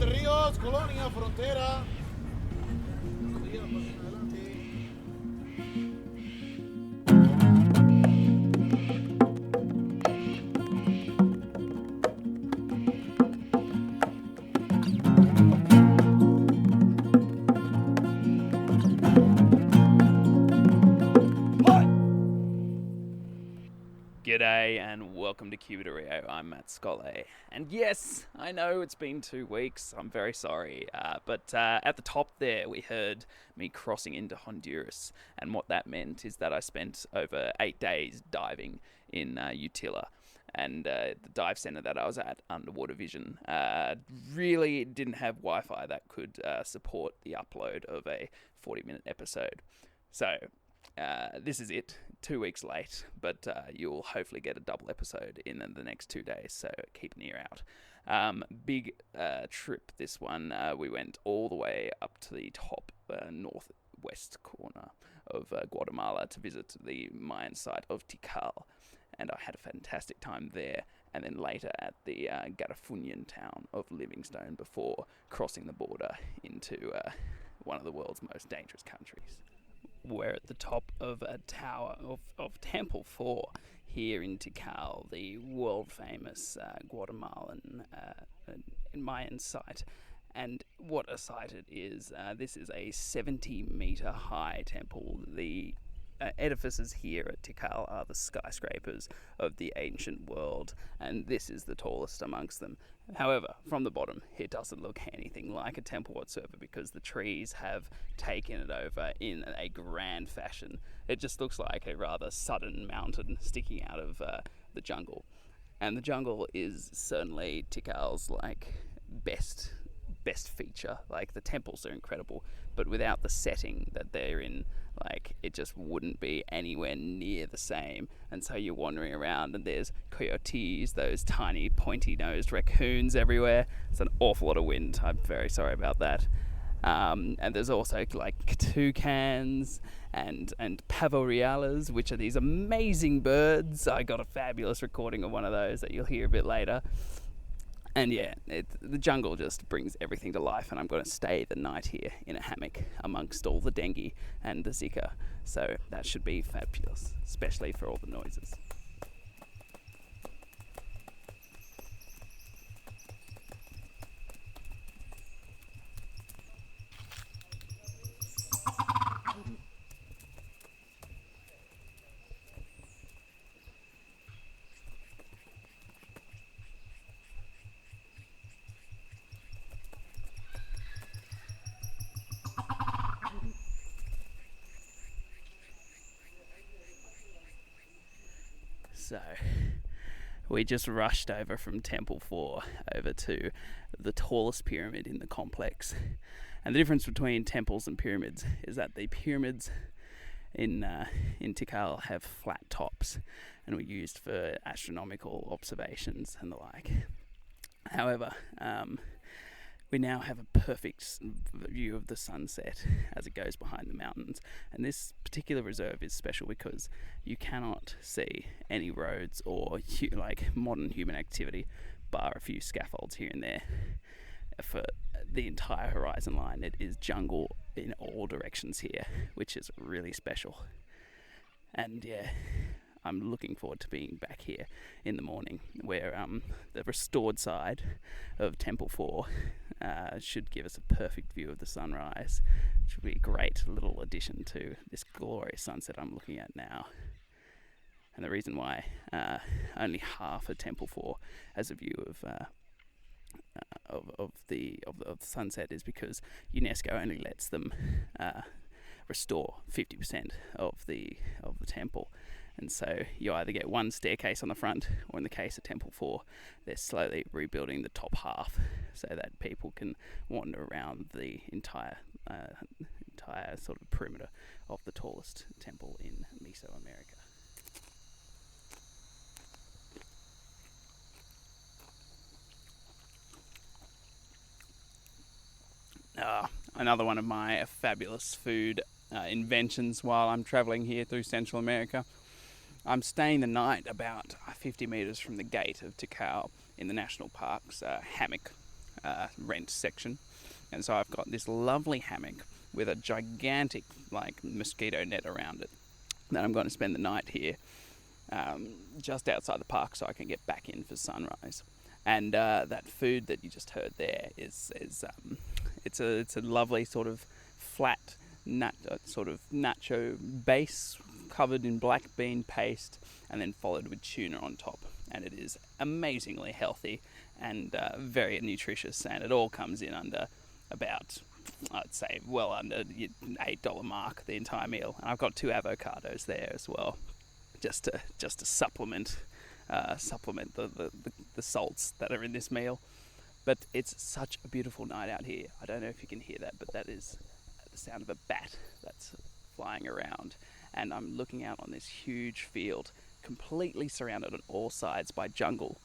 Entre Ríos, Colonia, Frontera. G'day and welcome to Cuba-to-Rio. I'm Matt Scolle. And yes, I know it's been 2 weeks. I'm very sorry. But at the top there, we heard me crossing into Honduras. And what that meant is that I spent over 8 days diving in Utila. And the dive center that I was at, Underwater Vision, really didn't have Wi-Fi that could support the upload of a 40-minute episode. So this is it, 2 weeks late, but you'll hopefully get a double episode in the next 2 days, so keep an ear out. Big trip, this one. We went all the way up to the top northwest corner of Guatemala to visit the Mayan site of Tikal, and I had a fantastic time there, and then later at the Garifunian town of Livingstoned before crossing the border into one of the world's most dangerous countries. We're at the top of a tower of Temple 4 here in Tikal, the world-famous Guatemalan Mayan site. And what a site it is. This is a 70-metre high temple. The edifices here at Tikal are the skyscrapers of the ancient world, and this is the tallest amongst them. However, from the bottom, it doesn't look anything like a temple whatsoever because the trees have taken it over in a grand fashion. It just looks like a rather sudden mountain sticking out of the jungle. And the jungle is certainly Tikal's best feature. Like, the temples are incredible, but without the setting that they're in, it just wouldn't be anywhere near the same. And so you're wandering around and there's coyotes, those tiny pointy-nosed raccoons everywhere. It's an awful lot of wind. I'm very sorry about that. And there's also toucans and pavo reales, which are these amazing birds. I got a fabulous recording of one of those that you'll hear a bit later. And yeah, the jungle just brings everything to life, and I'm going to stay the night here in a hammock amongst all the dengue and the Zika. So that should be fabulous, especially for all the noises. So we just rushed over from Temple 4 over to the tallest pyramid in the complex. And the difference between temples and pyramids is that the pyramids in Tikal have flat tops and were used for astronomical observations and the like. However, we now have a perfect view of the sunset as it goes behind the mountains. And this particular reserve is special because you cannot see any roads or modern human activity, bar a few scaffolds here and there. For the entire horizon line, it is jungle in all directions here, which is really special. And yeah, I'm looking forward to being back here in the morning, where the restored side of Temple 4 should give us a perfect view of the sunrise, which will be a great little addition to this glorious sunset I'm looking at now. And the reason why only half of Temple 4 has a view of the sunset is because UNESCO only lets them restore 50% of the temple. And so you either get one staircase on the front, or in the case of Temple 4, they're slowly rebuilding the top half so that people can wander around the entire sort of perimeter of the tallest temple in Mesoamerica. Another one of my fabulous food inventions while I'm traveling here through Central America. I'm staying the night about 50 metres from the gate of Tikal in the national park's hammock. rent section. And so I've got this lovely hammock with a gigantic mosquito net around it. Then I'm going to spend the night here, just outside the park, so I can get back in for sunrise. And that food that you just heard there is it's a lovely sort of flat sort of nacho base covered in black bean paste, and then followed with tuna on top. And it is amazingly healthy and very nutritious, and it all comes in under about, I'd say, well under the $8 mark, the entire meal. And I've got 2 avocados there as well, just to supplement the salts that are in this meal. But it's such a beautiful night out here. I don't know if you can hear that, but that is the sound of a bat that's flying around. And I'm looking out on this huge field, completely surrounded on all sides by jungle.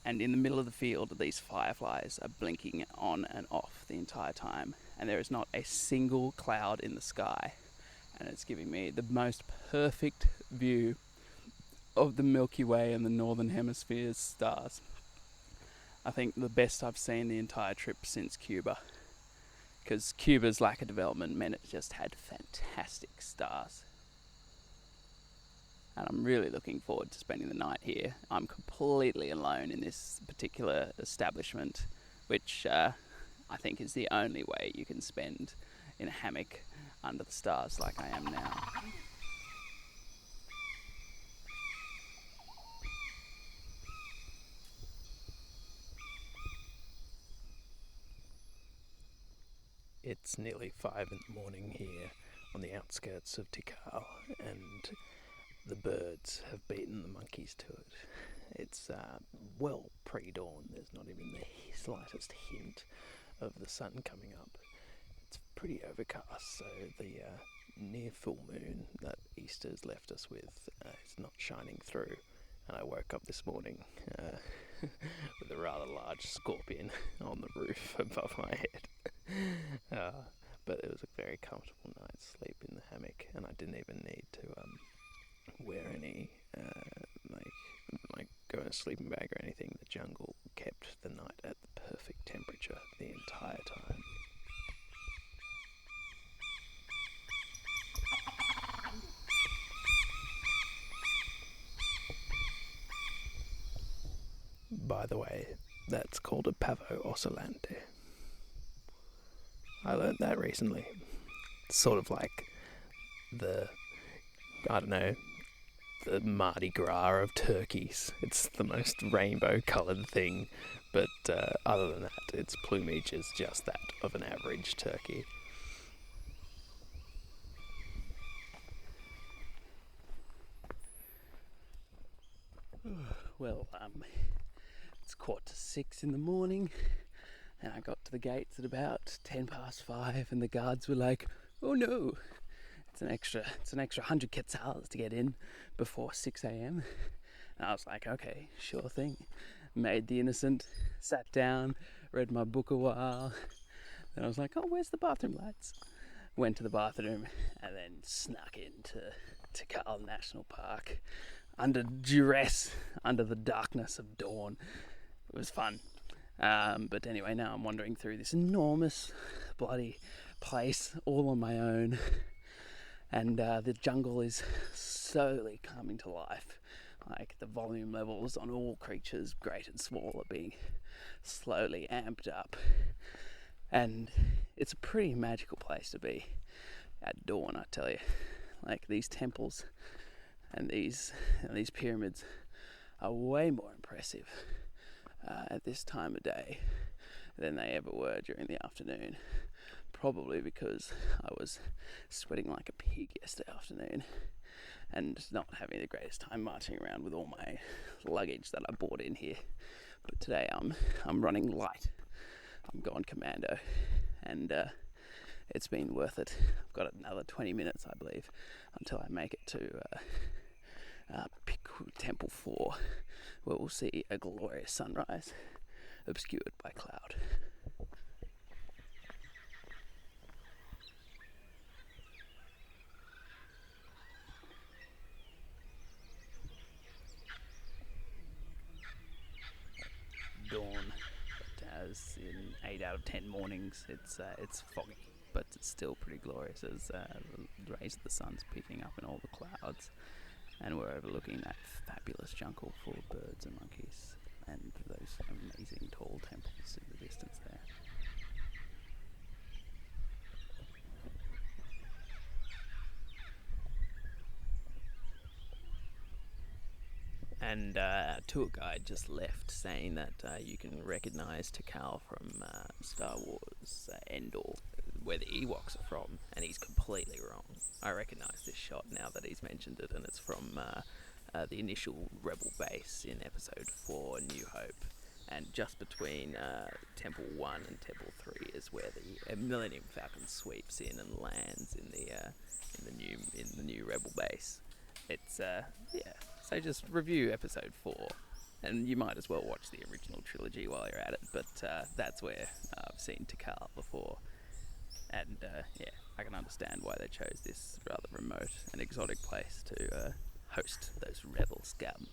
And in the middle of the field, these fireflies are blinking on and off the entire time. And there is not a single cloud in the sky. And it's giving me the most perfect view of the Milky Way and the Northern Hemisphere's stars. I think the best I've seen the entire trip since Cuba. Because Cuba's lack of development meant it just had fantastic stars. And I'm really looking forward to spending the night here. I'm completely alone in this particular establishment, which I think is the only way you can spend in a hammock under the stars like I am now. It's nearly 5 in the morning here on the outskirts of Tikal, and the birds have beaten the monkeys to it. It's well pre-dawn. There's not even the slightest hint of the sun coming up. It's pretty overcast, so the near full moon that Easter's left us with is not shining through. And I woke up this morning with a rather large scorpion on the roof above my head. But it was a very comfortable night's sleep in the hammock, and I didn't even need to wear any go in a sleeping bag or anything. The jungle kept the night at the perfect temperature the entire time. By the way, that's called a pavo oscillante. I learned that recently. It's sort of like the Mardi Gras of turkeys. It's the most rainbow-coloured thing, but other than that, its plumage is just that of an average turkey. Well, it's 5:15 in the morning, and I got to the gates at about 5:10, and the guards were like, "Oh no, it's an extra 100 quetzals to get in before 6 a.m. And I was like, okay, sure thing. Made the innocent, sat down, read my book a while. Then I was like, oh, where's the bathroom lights? Went to the bathroom and then snuck into Tikal National Park under duress, under the darkness of dawn. It was fun. But anyway, now I'm wandering through this enormous bloody place all on my own. And the jungle is slowly coming to life. Like the volume levels on all creatures, great and small, are being slowly amped up. And it's a pretty magical place to be at dawn, I tell you. Like these temples and these pyramids are way more impressive at this time of day than they ever were during the afternoon. Probably because I was sweating like a pig yesterday afternoon and not having the greatest time marching around with all my luggage that I brought in here. But today I'm running light. I'm going commando, and it's been worth it. I've got another 20 minutes, I believe, until I make it to Temple 4, where we'll see a glorious sunrise obscured by cloud. Dawn, but as in 8 out of 10 mornings it's foggy, but it's still pretty glorious as the rays of the sun's picking up in all the clouds, and we're overlooking that fabulous jungle full of birds and monkeys and those amazing tall temples in the distance there. And our tour guide just left saying that you can recognise Tikal from Star Wars Endor, where the Ewoks are from, and he's completely wrong. I recognise this shot now that he's mentioned it, and it's from the initial Rebel base in Episode 4, New Hope. And just between Temple 1 and Temple 3 is where the Millennium Falcon sweeps in and lands in the new Rebel base. It's So just review Episode 4, and you might as well watch the original trilogy while you're at it. But that's where I've seen Tikal before, and I can understand why they chose this rather remote and exotic place to host those rebel scum.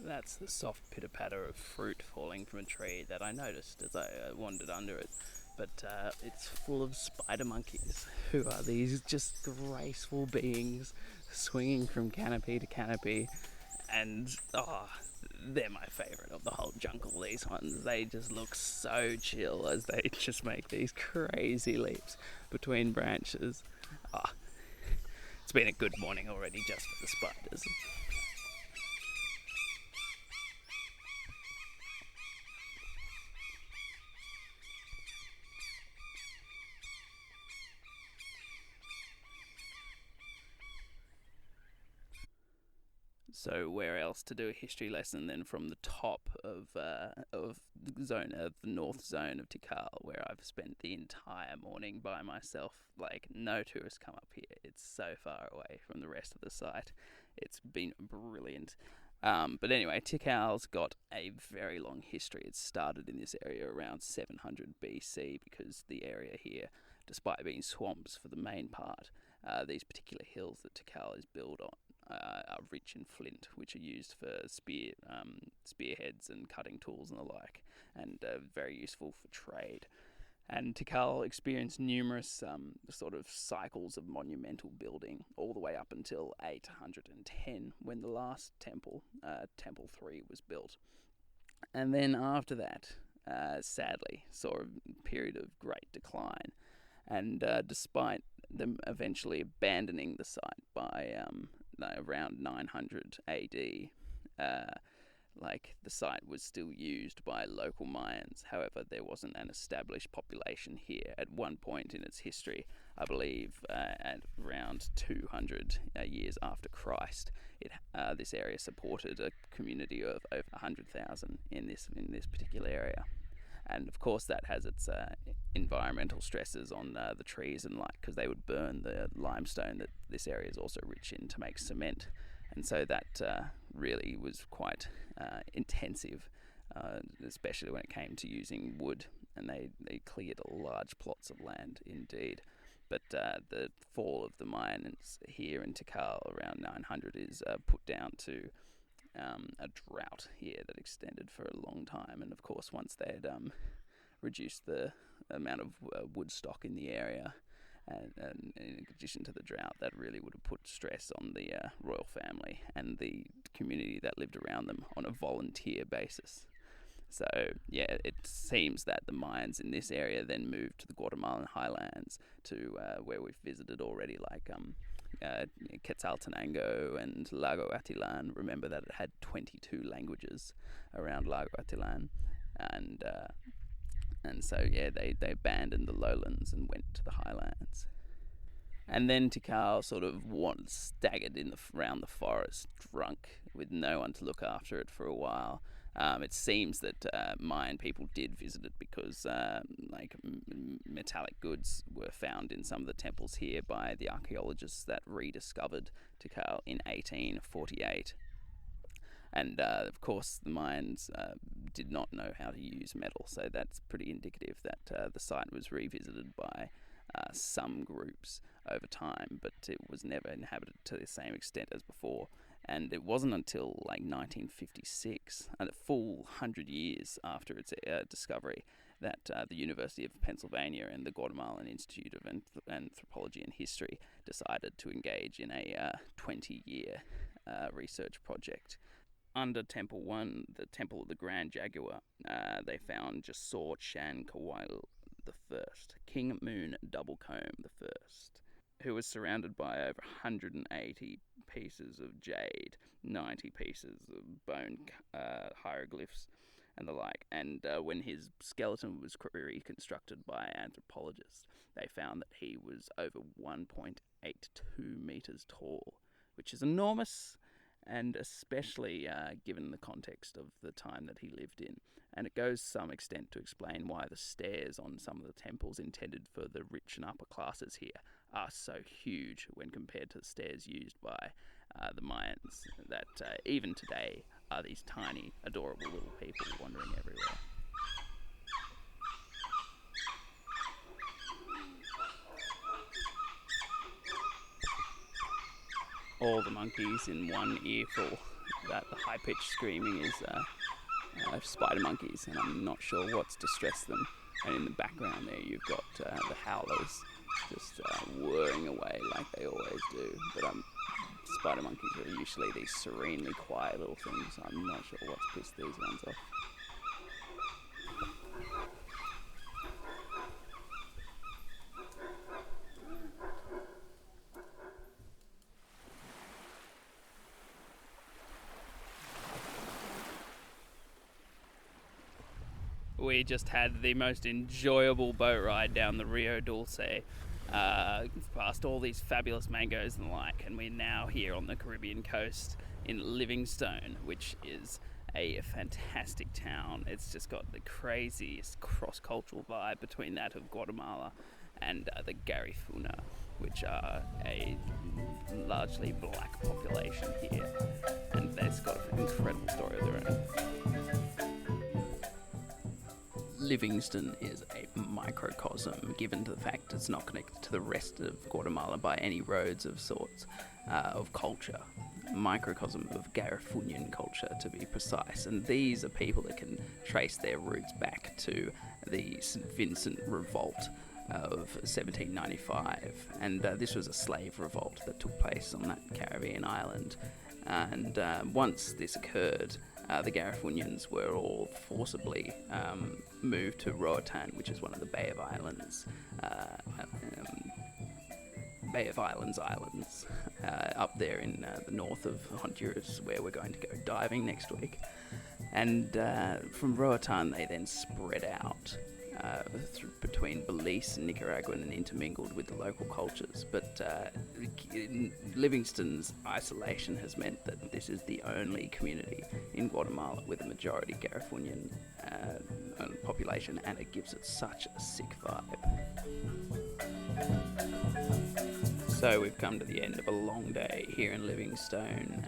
That's the soft pitter-patter of fruit falling from a tree that I noticed as I wandered under it. But it's full of spider monkeys, who are these just graceful beings swinging from canopy to canopy. And, they're my favourite of the whole jungle, these ones. They just look so chill as they just make these crazy leaps between branches. It's been a good morning already just for the spiders. So where else to do a history lesson than from the top of the north zone of Tikal, where I've spent the entire morning by myself. Like, no tourists come up here. It's so far away from the rest of the site. It's been brilliant. But anyway, Tikal's got a very long history. It started in this area around 700 BC because the area here, despite being swamps for the main part, these particular hills that Tikal is built on are rich in flint, which are used for spearheads and cutting tools and the like, and very useful for trade. And Tikal experienced numerous sort of cycles of monumental building, all the way up until 810, when the last temple, Temple 3, was built. And then after that, sadly, saw a period of great decline. And despite them eventually abandoning the site by around 900 AD, the site was still used by local Mayans. However, there wasn't an established population here at one point in its history. I believe at around 200 years after Christ, this area supported a community of over 100,000 in this particular area. And of course that has its environmental stresses on the trees and light, because they would burn the limestone that this area is also rich in to make cement. And so that really was quite intensive, especially when it came to using wood, and they cleared large plots of land indeed. But the fall of the Mayans here in Tikal around 900 is put down to a drought here that extended for a long time. And of course, once they had reduced the amount of wood stock in the area, and in addition to the drought, that really would have put stress on the royal family and the community that lived around them on a volunteer basis. So yeah, it seems that the Mayans in this area then moved to the Guatemalan highlands, to where we've visited already, like Quetzaltenango and Lago Atilan. Remember that it had 22 languages around Lago Atilan, and so yeah, they abandoned the lowlands and went to the highlands. And then Tikal sort of staggered around the forest, drunk, with no one to look after it for a while. It seems that Mayan people did visit it because metallic goods were found in some of the temples here by the archaeologists that rediscovered Tikal in 1848. And of course the Mayans did not know how to use metal, so that's pretty indicative that the site was revisited by some groups over time, but it was never inhabited to the same extent as before. And it wasn't until like 1956, and a full 100 years after its discovery, that the University of Pennsylvania and the Guatemalan Institute of Anthropology and History decided to engage in a 20-year research project. Under Temple 1, the Temple of the Grand Jaguar, they found Jasor Chan Kawail I, King Moon Doublecomb I, who was surrounded by over 180 pieces of jade, 90 pieces of bone hieroglyphs, and the like. And when his skeleton was reconstructed by anthropologists, they found that he was over 1.82 meters tall, which is enormous, and especially given the context of the time that he lived in. And it goes some extent to explain why the stairs on some of the temples intended for the rich and upper classes here are so huge when compared to the stairs used by the Mayans, that even today are these tiny, adorable little people wandering everywhere. All the monkeys in one earful. That the high-pitched screaming is spider monkeys, and I'm not sure what's distressed them. And in the background there you've got the howlers just whirring away like they always do. But spider monkeys are usually these serenely quiet little things. I'm not sure what's pissed these ones off. We just had the most enjoyable boat ride down the Rio Dulce, past all these fabulous mangoes and the like, and we're now here on the Caribbean coast in Livingstone, which is a fantastic town. It's just got the craziest cross-cultural vibe between that of Guatemala and the Garifuna, which are a largely black population here, and they've got an incredible story of their own. Livingston is a microcosm, given to the fact it's not connected to the rest of Guatemala by any roads of sorts, of culture. Microcosm of Garifunian culture, to be precise. And these are people that can trace their roots back to the St. Vincent Revolt of 1795. And this was a slave revolt that took place on that Caribbean island. And once this occurred, the Garifunians were all forcibly moved to Roatan, which is one of the Bay of Islands islands, up there in the north of Honduras, where we're going to go diving next week. And from Roatan, they then spread out between Belize and Nicaragua and intermingled with the local cultures. But Livingston's isolation has meant that this is the only community in Guatemala with a majority Garifunian population, and it gives it such a sick vibe. So we've come to the end of a long day here in Livingstone.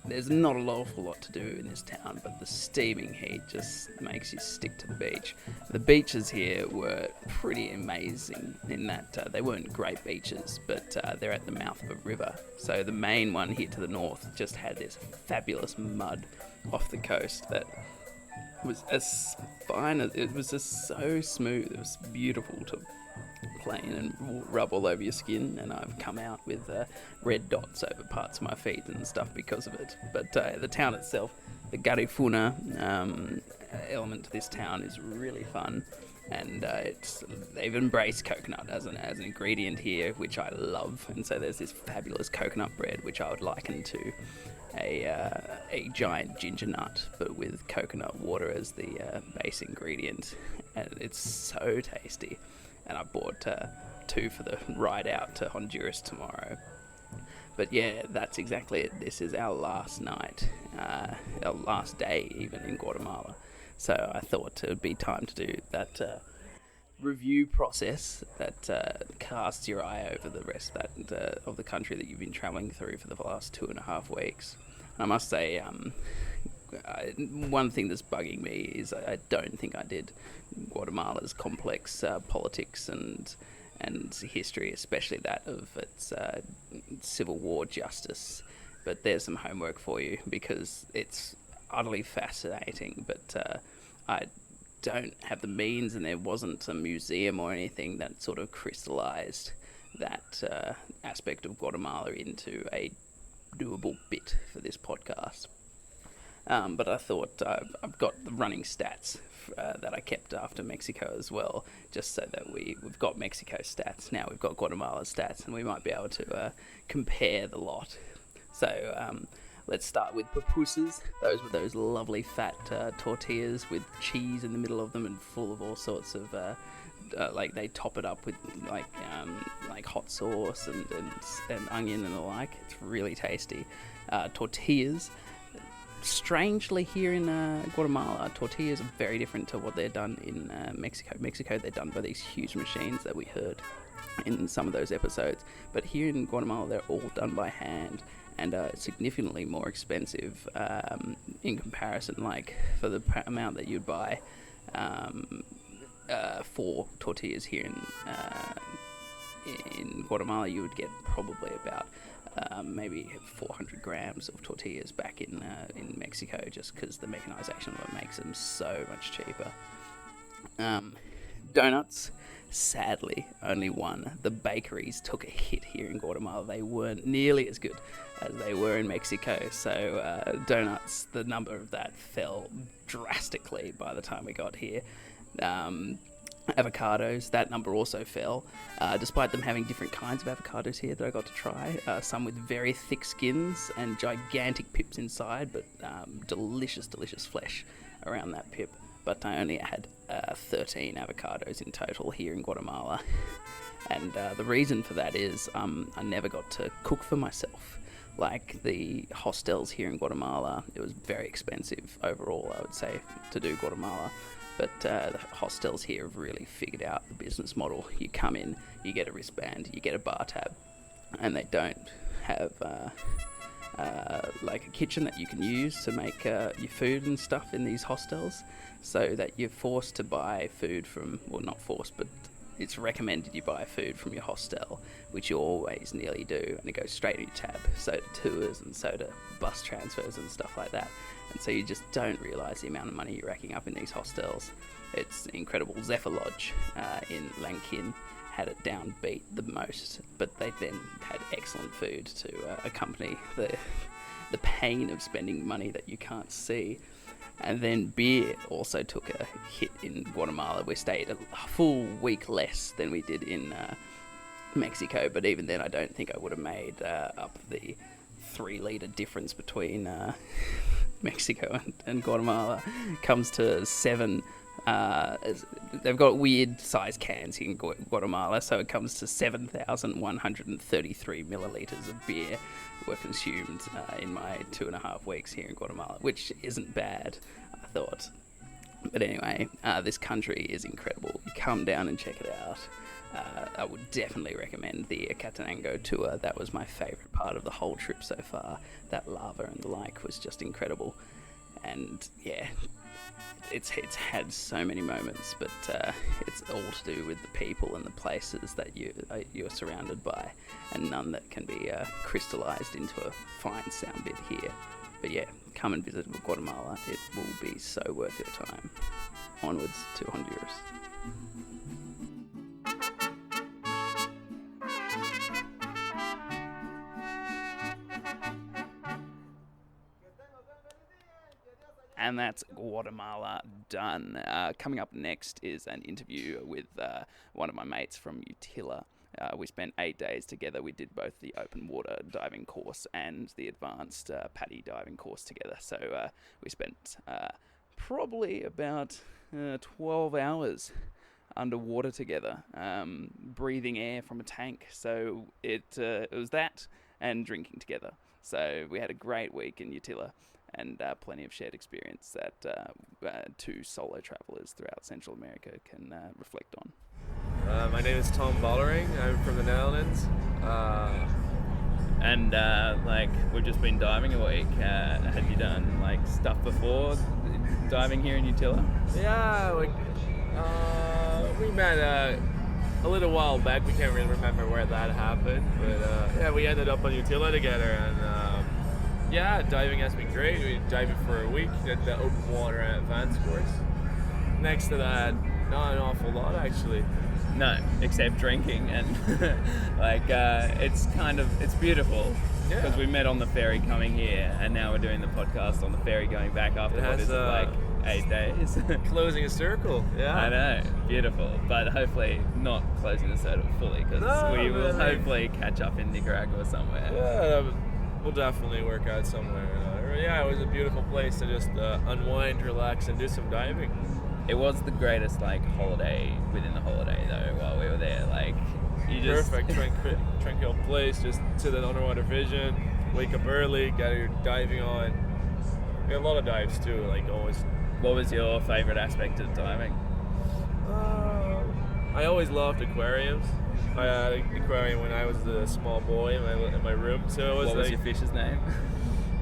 There's not an awful lot to do in this town, but the steaming heat just makes you stick to the beach. The beaches here were pretty amazing in that they weren't great beaches, but they're at the mouth of a river. So the main one here to the north just had this fabulous mud off the coast that was as fine as, it was just so smooth. It was beautiful to play in and rub all over your skin, and I've come out with red dots over parts of my feet and stuff because of it. But the town itself, the Garifuna element to this town is really fun, and they've embraced coconut as an ingredient here, which I love. And so there's this fabulous coconut bread, which I would liken to a giant ginger nut, but with coconut water as the base ingredient, and it's so tasty. And I bought 2 for the ride out to Honduras tomorrow. But yeah, that's exactly it. This is our last night, our last day even in Guatemala. So I thought it would be time to do that review process that casts your eye over the rest of the country that you've been travelling through for the last 2.5 weeks. And I must say, one thing that's bugging me is I don't think I did Guatemala's complex politics and and history, especially that of its Civil War justice. But there's some homework for you because it's utterly fascinating, but I don't have the means, and there wasn't a museum or anything that sort of crystallized that aspect of Guatemala into a doable bit for this podcast. But I thought I've got the running stats that I kept after Mexico as well, just so that we've got Mexico stats, now we've got Guatemala stats, and we might be able to compare the lot. So let's start with pupusas. Those were those lovely fat tortillas with cheese in the middle of them and full of all sorts of like they top it up with like hot sauce and onion and the like. It's really tasty. Tortillas. Strangely, here in Guatemala, tortillas are very different to what they're done in Mexico. Mexico, they're done by these huge machines that we heard in some of those episodes. But here in Guatemala, they're all done by hand and significantly more expensive in comparison. Like, for the amount that you'd buy 4 tortillas here in Guatemala, you would get probably about maybe 400 grams of tortillas back in Mexico, just because the mechanization of it makes them so much cheaper. Donuts, sadly, only one. The bakeries took a hit here in Guatemala. They weren't nearly as good as they were in Mexico, so donuts, the number of that fell drastically by the time we got here. Avocados, that number also fell, despite them having different kinds of avocados here that I got to try. Some with very thick skins and gigantic pips inside, but delicious flesh around that pip. But I only had 13 avocados in total here in Guatemala. And the reason for that is I never got to cook for myself. Like the hostels here in Guatemala, it was very expensive overall, I would say, to do Guatemala. But the hostels here have really figured out the business model. You come in, you get a wristband, you get a bar tab, and they don't have like a kitchen that you can use to make your food and stuff in these hostels, so that you're forced to buy food from, well, not forced, but it's recommended you buy food from your hostel, which you always nearly do, and it goes straight in your tab. So do tours, and so do bus transfers and stuff like that. And so you just don't realise the amount of money you're racking up in these hostels. It's incredible. Zephyr Lodge in Lankin had it downbeat the most, but they then had excellent food to accompany the pain of spending money that you can't see. And then beer also took a hit in Guatemala. We stayed a full week less than we did in Mexico, but even then I don't think I would have made up the 3-litre difference between Mexico and Guatemala. Comes to 7. They've got weird size cans in Guatemala, so it comes to 7,133 millilitres of beer were consumed in my 2.5 weeks here in Guatemala, which isn't bad, I thought. But anyway, this country is incredible. You come down and check it out. I would definitely recommend the Acatenango tour. That was my favourite part of the whole trip so far. That lava and the like was just incredible. And yeah, it's had so many moments, but it's all to do with the people and the places that you're surrounded by, and none that can be crystallized into a fine sound bit here. But yeah, come and visit Guatemala. It will be so worth your time. Onwards to Honduras. And that's Guatemala done. Coming up next is an interview with one of my mates from Utila. We spent 8 days together. We did both the open water diving course and the advanced PADI diving course together. So we spent probably about 12 hours underwater together, breathing air from a tank. So it was that and drinking together. So we had a great week in Utila, and plenty of shared experience that two solo travellers throughout Central America can reflect on. My name is Tom Bollering. I'm from the Netherlands. And we've just been diving a week. Had you done stuff before diving here in Utila? Yeah, we met a little while back. We can't really remember where that happened, but yeah, we ended up on Utila together, and yeah, diving has been great. We dived for a week, did the open water and advanced course. Next to that, not an awful lot actually. No, except drinking and it's beautiful because we met on the ferry coming here, and now we're doing the podcast on the ferry going back after what is it, like 8 days? Closing a circle, yeah. I know, beautiful, but hopefully not closing the circle fully because we will hopefully catch up in Nicaragua somewhere. Yeah, we'll definitely work out somewhere. Yeah, it was a beautiful place to just unwind, relax, and do some diving. It was the greatest holiday within the holiday though. While we were there, you just perfect, tranquil place. Just sit in underwater vision. Wake up early, get your diving on. We had a lot of dives too, always. What was your favorite aspect of diving? I always loved aquariums. I had an aquarium when I was a small boy in my room. So it was. What was your fish's name?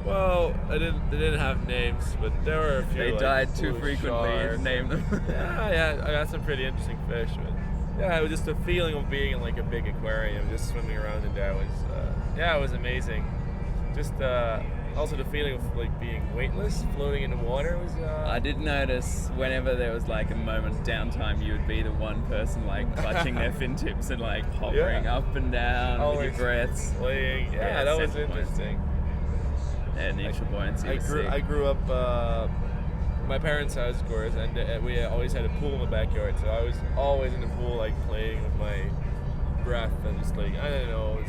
Well, they didn't have names, but there were a few. They died too frequently shark. to name them. yeah, I got some pretty interesting fish, but yeah, it was just the feeling of being in a big aquarium, just swimming around in there was, it was amazing. Just also the feeling of being weightless, floating in the water was. I did notice whenever there was a moment of downtime, you would be the one person clutching their fin tips and hovering up and down with your breaths. Swaying. Yeah, that was interesting. Yeah, neutral buoyancy. I grew up. My parents' house, of course, and we always had a pool in the backyard. So I was always in the pool, playing with my breath and just I don't know.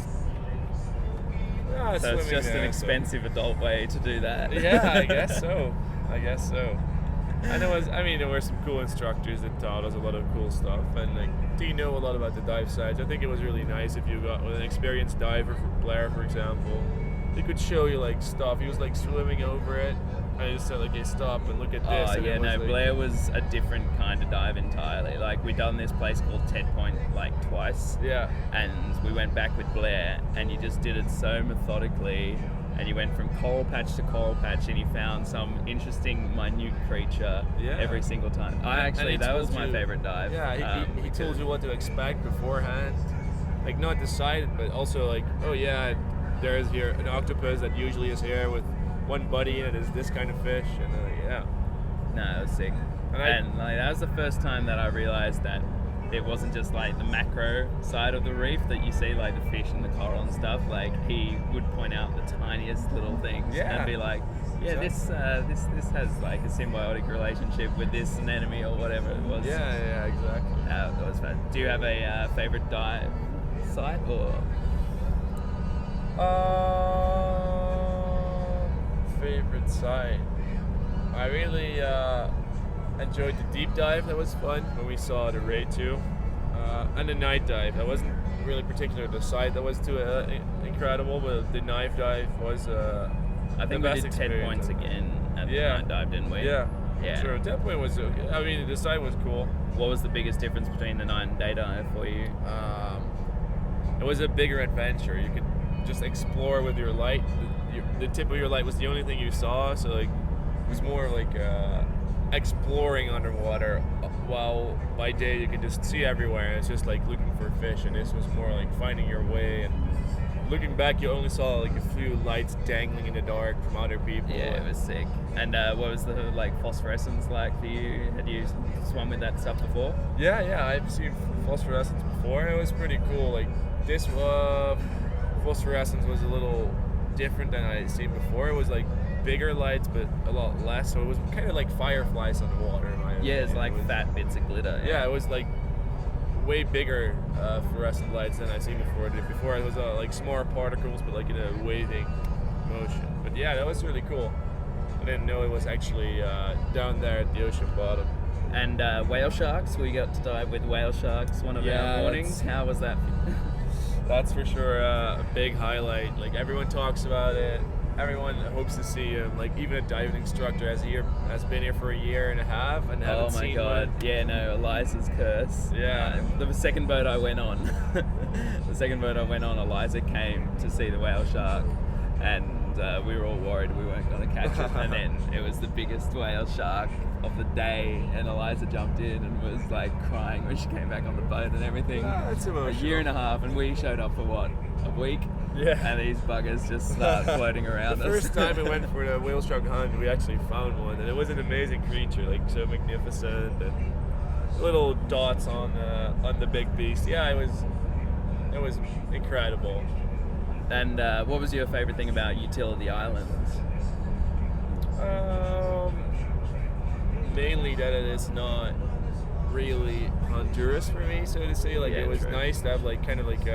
So it's just an expensive adult way to do that. Yeah, I guess so. And there were some cool instructors that taught us a lot of cool stuff. And do you know a lot about the dive sites? I think it was really nice if you got with an experienced diver, Blair, for example. He could show you stuff. He was swimming over it. I just said hey, stop and look at this. Oh yeah, no, Blair was a different kind of dive entirely. We done this place called Ted Point twice. Yeah. And we went back with Blair, and you just did it so methodically, and you went from coral patch to coral patch, and you found some interesting minute creature every single time. That was my favorite dive. Yeah, he told you what to expect beforehand. Not decided, but also there's here an octopus that usually is here with one buddy, and it is this kind of fish, and No, it was sick. And that was the first time that I realized that it wasn't just the macro side of the reef that you see the fish and the coral and stuff. He would point out the tiniest little things and be this has a symbiotic relationship with this anemone or whatever it was. Yeah, exactly. That was fun. Do you have a favorite dive site or? Favorite site. I really enjoyed the deep dive. That was fun when we saw the Ray 2. And the night dive. That wasn't really particular the site that was too incredible, but the knife dive was I think we did 10 points again at the night dive, didn't we? Yeah. Sure. 10 point was the site was cool. What was the biggest difference between the night and day dive for you? It was a bigger adventure. You could just explore with your light. The tip of your light was the only thing you saw, so it was more exploring underwater, while by day you could just see everywhere, and it's just looking for fish, and this was more finding your way, and looking back you only saw a few lights dangling in the dark from other people. Yeah, it was sick. And what was the phosphorescence like for you? Had you swum with that stuff before? Yeah, I've seen phosphorescence before, and it was pretty cool. This phosphorescence was a little different than I'd seen before. It was bigger lights, but a lot less. So it was kind of like fireflies on the water. It's fat bits of glitter. Yeah, it was way bigger fluorescent lights than I'd seen before. Before it was smaller particles, but in a waving motion. But yeah, that was really cool. I didn't know it was actually down there at the ocean bottom. And whale sharks. We got to dive with whale sharks one of our mornings. How was that? That's for sure a big highlight. Everyone talks about it. Everyone hopes to see him. Even a diving instructor has been here for a year and a half and haven't seen one. Oh my god! Yeah, no, Eliza's curse. Yeah. The second boat I went on, Eliza came to see the whale shark, and we were all worried we weren't going to catch it. And then it was the biggest whale shark of the day, and Eliza jumped in and was like crying when she came back on the boat and everything. That's A emotional. year and a half, and we showed up for what, a week? Yeah. And these buggers just start floating around The us. first time we went for the whale shark hunt, we actually found one, and it was an amazing creature, like so magnificent, and little dots on the big beast. Yeah, it was incredible. And what was your favorite thing about Utila, the island? Mainly that it is not really Honduras for me, so to say. Like, Yeah, it was true. nice to have like kind of like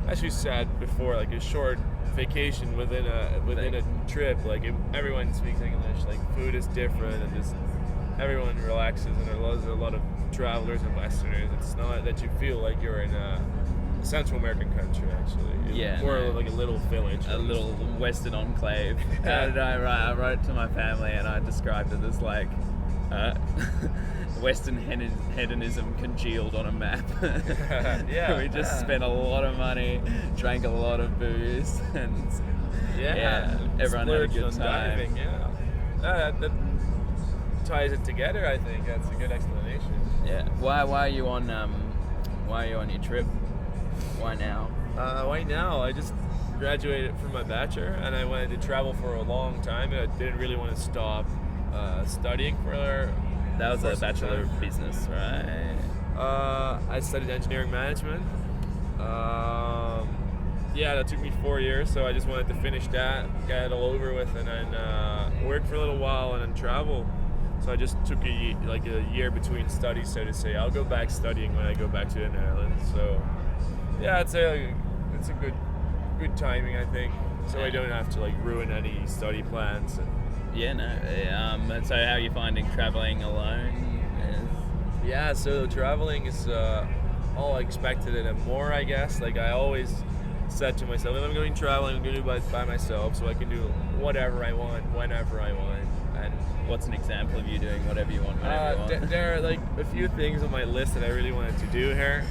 as you said before, like a short vacation within a trip. Like everyone speaks English. Like food is different, and just everyone relaxes, and there's a lot of travelers and Westerners. It's not that you feel like you're in a Central American country. Actually, Yeah, more no. like a little village. A little Western enclave. And I wrote to my family and I described it as like Western hedonism congealed on a map. Yeah. We just spent a lot of money, drank a lot of booze, and everyone had a Splurged good on time. diving, yeah. That ties it together. I think that's a good explanation. Yeah. Why are you on your trip? Why now? Why now? I just graduated from my bachelor, and I wanted to travel for a long time, and I didn't really want to stop studying for. That was a some Bachelor time. of Business, right? I studied engineering management. Yeah, that took me 4 years, so I just wanted to finish that, get it all over with, and then work for a little while and then travel. So I just took a year between studies, so to say. I'll go back studying when I go back to the Netherlands. So yeah, it's a good timing, I think. So I don't have to like ruin any study plans. Yeah, no. And so how are you finding traveling alone? Yeah, so traveling is all I expected and more, I guess. Like I always said to myself, if I'm going traveling, I'm going to do it by myself, so I can do whatever I want, whenever I want. And What's an example of you doing whatever you want, whenever you want? there are like a few things on my list that I really wanted to do here.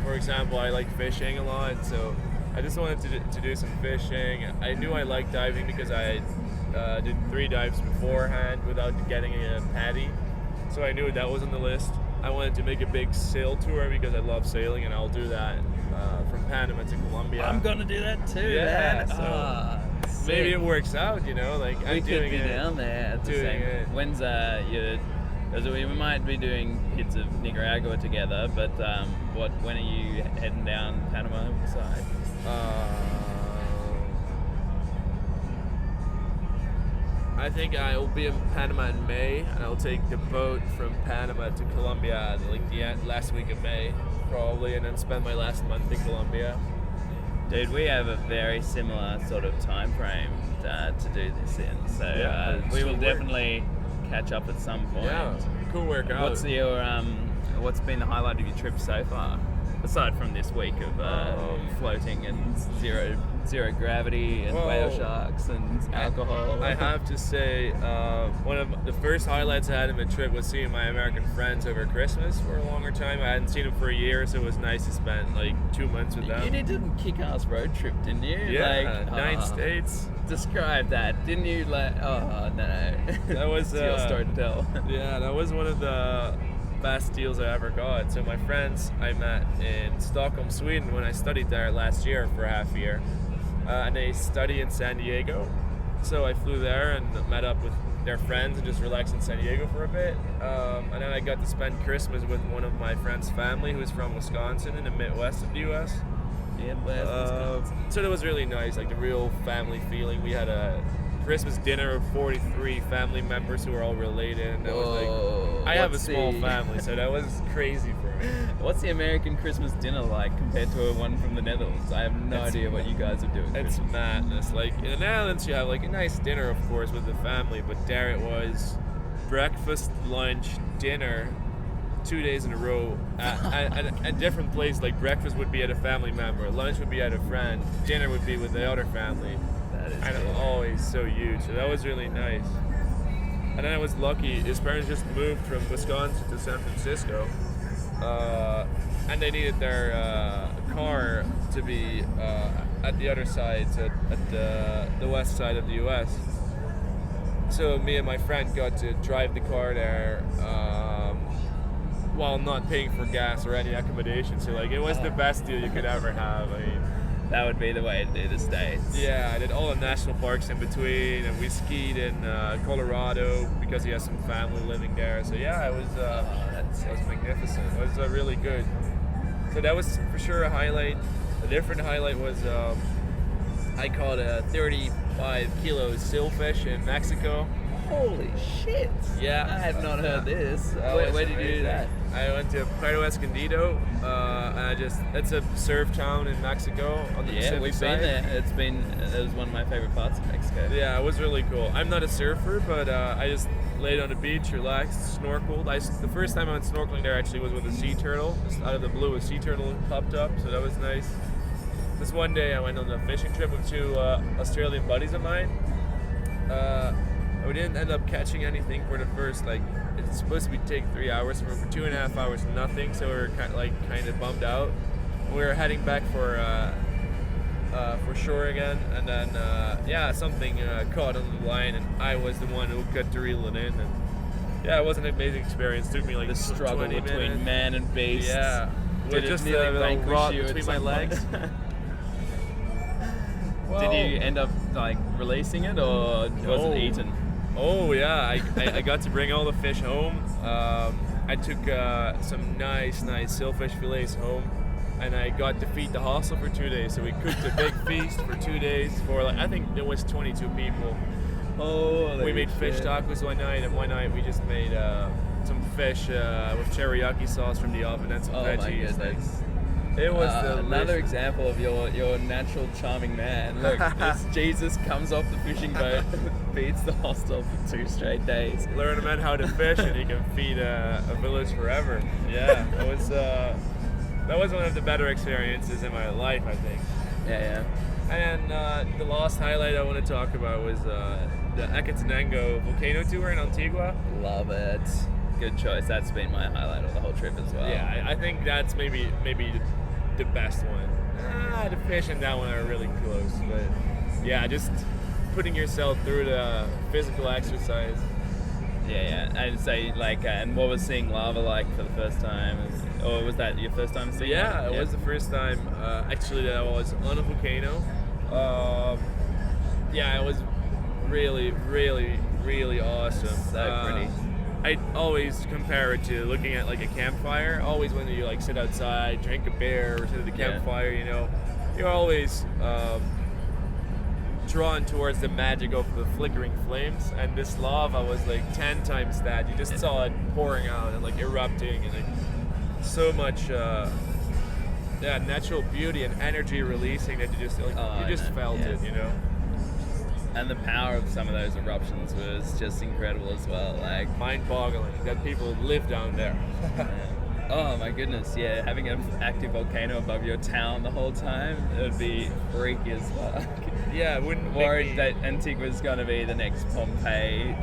For example, I like fishing a lot, so I just wanted to do some fishing. I knew I liked diving because I did 3 dives beforehand without getting a paddy, so I knew that was on the list. I wanted to make a big sail tour because I love sailing, and I'll do that from Panama to Colombia. I'm gonna do that too, Yeah, man. so Sick. maybe it works out, you know. Like we I'm could doing be it. down there at the doing same. it. When's your? Because we might be doing bits of Nicaragua together, but when are you heading down Panama side? I think I will be in Panama in May, and I'll take the boat from Panama to Colombia like the last week of May, probably, and then spend my last month in Colombia. Dude, we have a very similar sort of time frame to do this in, so Yeah, we will should work. definitely catch up at some point. Yeah, cool workout. What's been the highlight of your trip so far? Aside from this week of floating and zero gravity and Well, whale sharks and alcohol. I have to say, one of the first highlights I had in my trip was seeing my American friends over Christmas for a longer time. I hadn't seen them for a year, so it was nice to spend like 2 months with them. You did a kick-ass road trip, didn't you? Yeah, like, 9 states. Describe that, didn't you? Like, oh no, That was it's your story to tell. Yeah, that was one of the best deals I ever got. So my friends I met in Stockholm, Sweden when I studied there last year for a half year. And they study in San Diego. So I flew there and met up with their friends and just relaxed in San Diego for a bit. And then I got to spend Christmas with one of my friend's family who's from Wisconsin in the Midwest of the US. Yeah, Wisconsin. So that was really nice, like the real family feeling. We had a Christmas dinner of 43 family members who were all related. And that was like, I have a small family, so that was crazy for me. What's the American Christmas dinner like compared to one from the Netherlands? I have no idea what you guys are doing. It's madness. Like in the Netherlands, you have like a nice dinner, of course, with the family, but there it was breakfast, lunch, dinner, 2 days in a row at different places. Like breakfast would be at a family member, lunch would be at a friend, dinner would be with the other family. That is And cool. always so huge. So that was really nice. And then I was lucky. His parents just moved from Wisconsin to San Francisco, and they needed their car to be at the other side, at the west side of the U.S. So me and my friend got to drive the car there while not paying for gas or any accommodation. So like it was the best deal you could ever have. I mean, That would be the way to do the States. yeah, I did all the national parks in between, and we skied in Colorado because he has some family living there. So yeah, it was magnificent. It was really good. So that was for sure a highlight. A different highlight was I caught a 35 kilo sailfish in Mexico. Holy shit! Yeah. I had not heard this. That Where was did you do amazing. that? I went to Puerto Escondido, and it's a surf town in Mexico on the Yeah, Pacific we've side. been there. It was one of my favorite parts of Mexico. Yeah, it was really cool. I'm not a surfer, but I just laid on the beach, relaxed, snorkeled. The first time I went snorkeling there actually was with a sea turtle. Just out of the blue, a sea turtle popped up, so that was nice. This one day I went on a fishing trip with two Australian buddies of mine. We didn't end up catching anything for the first, it's supposed to take 3 hours, for 2.5 hours, nothing, so we were kind of bummed out. We were heading back for shore again, and then something caught on the line, and I was the one who got to reel it in, and yeah, it was an amazing experience. It took me like The struggle 20 between minutes. man and beast. Yeah, Did with it just nearly a little vanquish rod you at between my some legs. point? Well, Did you end up releasing it, or was No. it eaten? Oh yeah, I got to bring all the fish home. I took some nice sailfish fillets home, and I got to feed the hostel for 2 days. So we cooked a big feast for 2 days for I think there was 22 people. Oh, We made fish tacos one night, and one night we just made some fish with teriyaki sauce from the oven and some Oh my veggies. goodness. It was Another delicious. example of your natural charming man. Look, this Jesus comes off the fishing boat, feeds the hostel for 2 straight days. Learn a man how to fish, and he can feed a village forever. Yeah, that was one of the better experiences in my life, I think. Yeah. And the last highlight I want to talk about was the Equatenango volcano tour in Antigua. Love it. Good choice. That's been my highlight of the whole trip as well. Yeah, I think that's maybe the best one. The fish and that one are really close, but yeah, just putting yourself through the physical exercise. Yeah. And so, and what was seeing lava like for the first time? Or was that your first time seeing Yeah, lava? it was the first time actually that I was on a volcano. It was really awesome. So pretty. I always compare it to looking at a campfire. Always when you sit outside, drink a beer, or sit at the campfire, you're always drawn towards the magic of the flickering flames. And this lava was 10 times that. You just saw it pouring out and erupting, and so much natural beauty and energy releasing that you just felt it. And the power of some of those eruptions was just incredible as well. Mind-boggling that people live down there. Oh my goodness, yeah. Having an active volcano above your town the whole time, it would be freaky as fuck. Yeah, it wouldn't Worried that Antigua's going to be the next Pompeii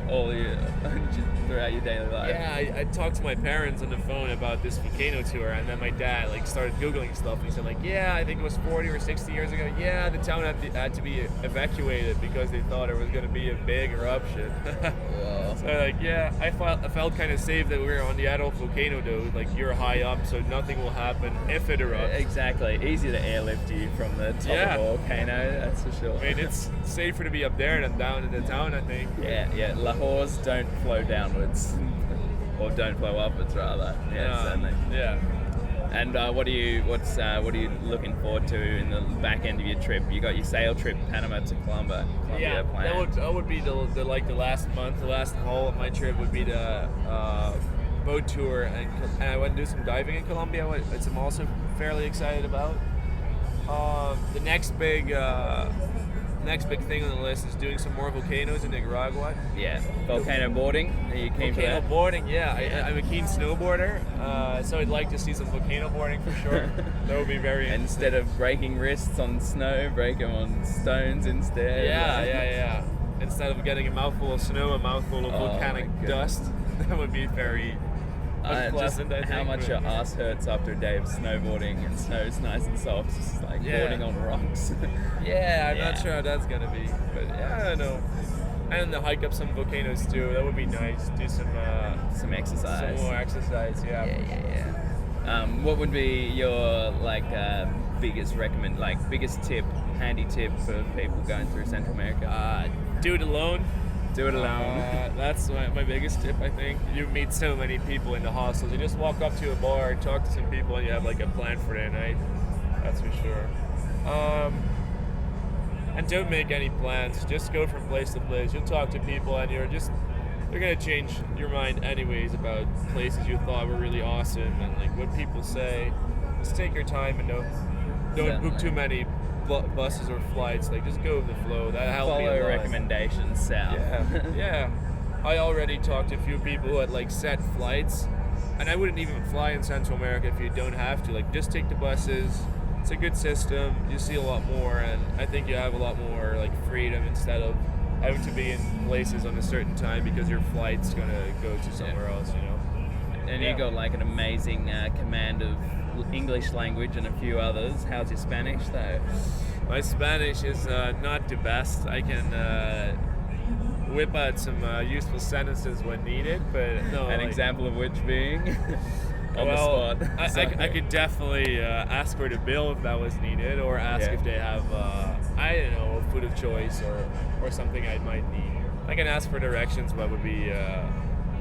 throughout your daily life. Yeah, I talked to my parents on the phone about this volcano tour, and then my dad started Googling stuff, and he said I think it was 40 or 60 years ago. Yeah, the town had to be evacuated because they thought it was going to be a big eruption. Whoa. So I felt kind of safe that we were on the adult volcano though. You're high up, so nothing will happen if it erupts. Exactly. Easier to airlift you from the top of a volcano, that's for sure. I mean, it's safer to be up there than down in the town, I think. Yeah. Lahores don't flow downwards, or don't flow upwards rather. Yeah, certainly. Yeah. And what are you looking forward to in the back end of your trip? You got your sail trip, Panama to Colombia planned. That would be the last month. The last haul of my trip would be the boat tour, and I went to do some diving in Colombia, which I'm also fairly excited about. The next big thing on the list is doing some more volcanoes in Nicaragua. Yeah, volcano boarding. Are you keen for Volcano that? boarding, yeah. I'm a keen snowboarder, so I'd like to see some volcano boarding for sure. That would be very Instead of breaking wrists on snow, break them on stones instead. Yeah. Instead of getting a mouthful of snow, a mouthful of Oh volcanic my dust. That would be very unpleasant. I think, how much your ass hurts after a day of snowboarding and snow's nice and soft, just like boarding on rocks. Yeah, I'm not sure how that's gonna be, but yeah, I don't know. And the hike up some volcanoes too. That would be nice. Do some exercise. some more exercise. Yeah. What would be your biggest handy tip for people going through Central America? Do it alone. Do it alone. That's my biggest tip, I think. You meet so many people in the hostels. You just walk up to a bar, talk to some people, and you have like a plan for the night. That's for sure. And don't make any plans. Just go from place to place. You'll talk to people, and they're gonna change your mind anyways about places you thought were really awesome and like what people say. Just take your time and don't book too many buses or flights. Like just go with the flow. That helped me a lot. Follow recommendations south. Yeah. I already talked to a few people who had like set flights, and I wouldn't even fly in Central America if you don't have to. Like just take the buses. It's a good system. You see a lot more, and I think you have a lot more like freedom instead of having to be in places on a certain time because your flight's gonna go to somewhere else, you know. And you got like an amazing command of English language and a few others. How's your Spanish though? My Spanish is not the best. I can whip out some useful sentences when needed, but no. An example of which being on the spot. I could definitely ask for the bill if that was needed, or ask if they have I don't know, a food of choice or something I might need. I can ask for directions, but would be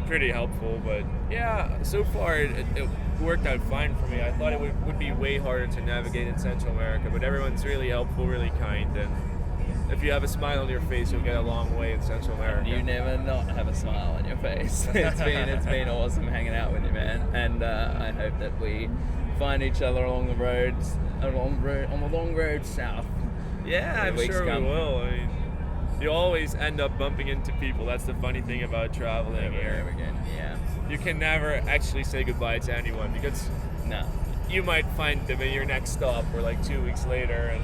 pretty helpful. But yeah, so far it worked out fine for me. I thought it would be way harder to navigate in Central America, but everyone's really helpful, really kind, and if you have a smile on your face, you'll get a long way in Central America. You never not have a smile on your face. It's been awesome hanging out with you, man. And I hope that we find each other on the long road south. Yeah, I'm sure we will. I mean, you always end up bumping into people. That's the funny thing about traveling here. Yeah. You can never actually say goodbye to anyone because you might find them in your next stop or like 2 weeks later, and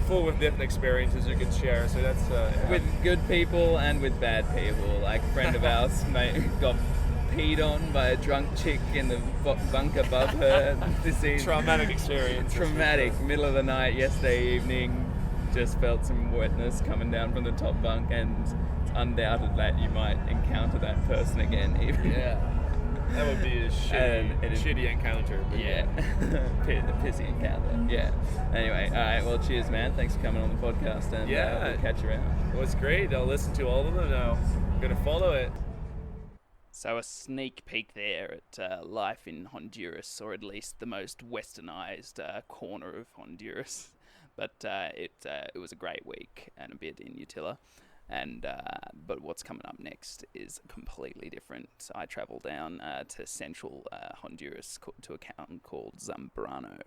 full with different experiences you can share. So that's with good people and with bad people. Like a friend of ours got peed on by a drunk chick in the bunk above her. This is traumatic experience. Traumatic. Middle of the night yesterday evening. Just felt some wetness coming down from the top bunk, and it's undoubted that you might encounter that person again. That would be a shitty encounter. Yeah, a pissy encounter. Yeah. Anyway, all right. Well, cheers, man. Thanks for coming on the podcast, and we'll catch you around. Well, it's great. I'll listen to all of them now. I'm gonna follow it. So a sneak peek there at life in Honduras, or at least the most westernized corner of Honduras. But it was a great week and a bit in Utila. And but what's coming up next is completely different. I travel down to central Honduras to a town called Zambrano,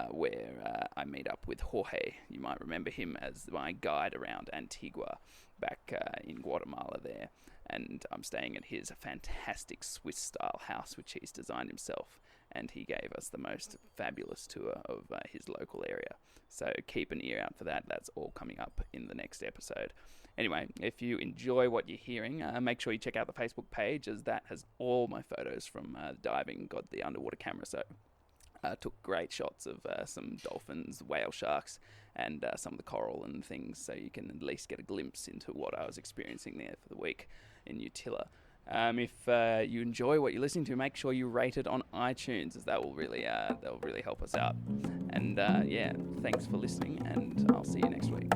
where I meet up with Jorge. You might remember him as my guide around Antigua back in Guatemala there. And I'm staying at his fantastic Swiss-style house, which he's designed himself. And he gave us the most fabulous tour of his local area. So keep an ear out for that. That's all coming up in the next episode. Anyway, if you enjoy what you're hearing, make sure you check out the Facebook page, as that has all my photos from diving, got the underwater camera. So took great shots of some dolphins, whale sharks, and some of the coral and things, so you can at least get a glimpse into what I was experiencing there for the week in Utila. If you enjoy what you're listening to, make sure you rate it on iTunes, as that will really help us out. And thanks for listening, and I'll see you next week.